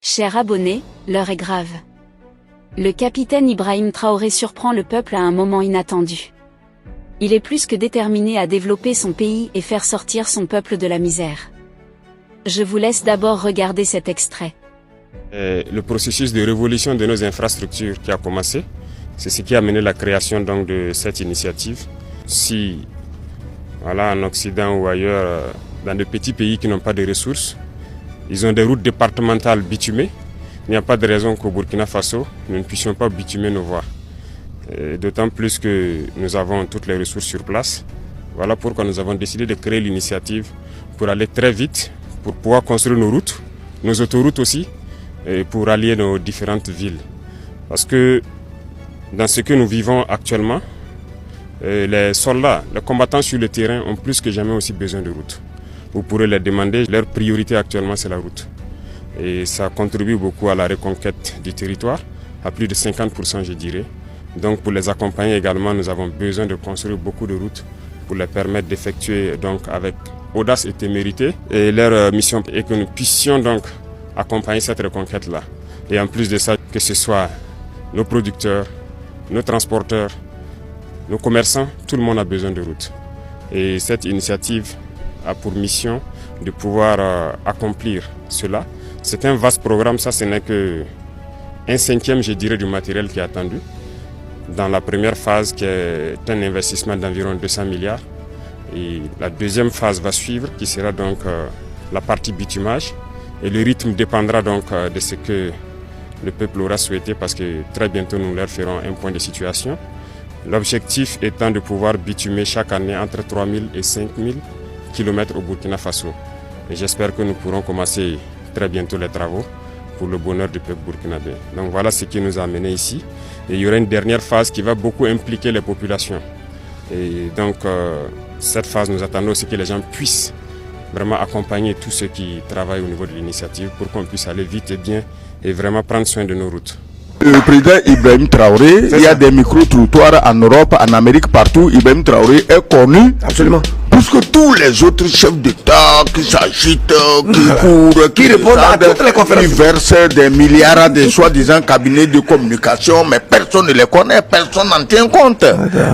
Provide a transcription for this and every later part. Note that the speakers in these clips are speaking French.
Chers abonnés, l'heure est grave. Le capitaine Ibrahim Traoré surprend le peuple à un moment inattendu. Il est plus que déterminé à développer son pays et faire sortir son peuple de la misère. Je vous laisse d'abord regarder cet extrait. Le processus de révolution de nos infrastructures qui a commencé, c'est ce qui a mené la création donc de cette initiative. Si, en Occident ou ailleurs, dans de petits pays qui n'ont pas de ressources, ils ont des routes départementales bitumées, il n'y a pas de raison qu'au Burkina Faso, nous ne puissions pas bitumer nos voies. D'autant plus que nous avons toutes les ressources sur place. Voilà pourquoi nous avons décidé de créer l'initiative pour aller très vite, pour pouvoir construire nos routes, nos autoroutes aussi, et pour allier nos différentes villes. Parce que dans ce que nous vivons actuellement, les soldats, les combattants sur le terrain ont plus que jamais aussi besoin de routes. Vous pourrez les demander, leur priorité actuellement c'est la route. Et ça contribue beaucoup à la reconquête du territoire, à plus de 50% je dirais. Donc pour les accompagner également, nous avons besoin de construire beaucoup de routes pour les permettre d'effectuer donc avec audace et témérité. Et leur mission est que nous puissions donc accompagner cette reconquête-là. Et en plus de ça, que ce soit nos producteurs, nos transporteurs, nos commerçants, tout le monde a besoin de routes. Et cette initiative a pour mission de pouvoir accomplir cela. C'est un vaste programme, ça ce n'est qu'un cinquième, je dirais, du matériel qui est attendu. Dans la première phase, qui est un investissement d'environ 200 milliards. Et la deuxième phase va suivre, qui sera donc la partie bitumage. Et le rythme dépendra donc de ce que le peuple aura souhaité, parce que très bientôt nous leur ferons un point de situation. L'objectif étant de pouvoir bitumer chaque année entre 3000 et 5000 km au Burkina Faso. Et j'espère que nous pourrons commencer très bientôt les travaux pour le bonheur du peuple burkinabé. Donc voilà ce qui nous a amené ici. Et il y aura une dernière phase qui va beaucoup impliquer les populations. Et donc cette phase, nous attendons aussi que les gens puissent vraiment accompagner tous ceux qui travaillent au niveau de l'initiative pour qu'on puisse aller vite et bien et vraiment prendre soin de nos routes. Le président Ibrahim Traoré, il y a des micro-trottoirs en Europe, en Amérique, partout. Ibrahim Traoré est connu. Absolument. Plus que tous les autres chefs d'État qui s'agitent, qui courent, qui répondent à toutes les conférences, qui versent des milliards à des soi-disant cabinets de communication, mais personne ne les connaît, personne n'en tient compte.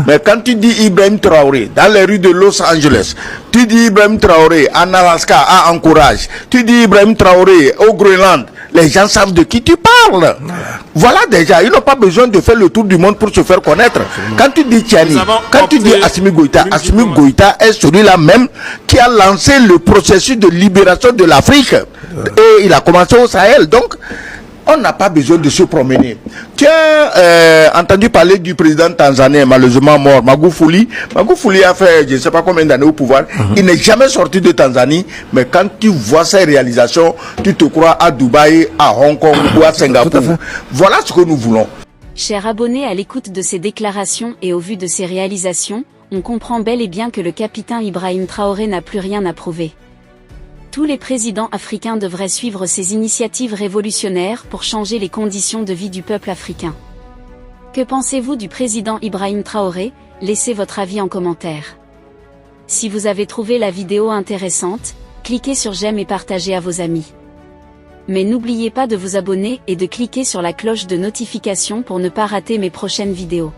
Mais quand tu dis Ibrahim Traoré dans les rues de Los Angeles, tu dis Ibrahim Traoré en Alaska, à Anchorage, tu dis Ibrahim Traoré au Groenland, les gens savent de qui tu parles. Voilà déjà, ils n'ont pas besoin de faire le tour du monde pour se faire connaître. Quand tu dis Tiani, quand tu dis Assimi Goïta est celui-là même qui a lancé le processus de libération de l'Afrique. Et il a commencé au Sahel. Donc, on n'a pas besoin de se promener. Tu as entendu parler du président tanzanien, malheureusement mort, Magufuli. Magufuli a fait je ne sais pas combien d'années au pouvoir. Il n'est jamais sorti de Tanzanie. Mais quand tu vois ses réalisations, tu te crois à Dubaï, à Hong Kong ou à Singapour. Voilà ce que nous voulons. Chers abonnés, à l'écoute de ces déclarations et au vu de ces réalisations, on comprend bel et bien que le capitaine Ibrahim Traoré n'a plus rien à prouver. Tous les présidents africains devraient suivre ces initiatives révolutionnaires pour changer les conditions de vie du peuple africain. Que pensez-vous du président Ibrahim Traoré? Laissez votre avis en commentaire. Si vous avez trouvé la vidéo intéressante, cliquez sur j'aime et partagez à vos amis. Mais n'oubliez pas de vous abonner et de cliquer sur la cloche de notification pour ne pas rater mes prochaines vidéos.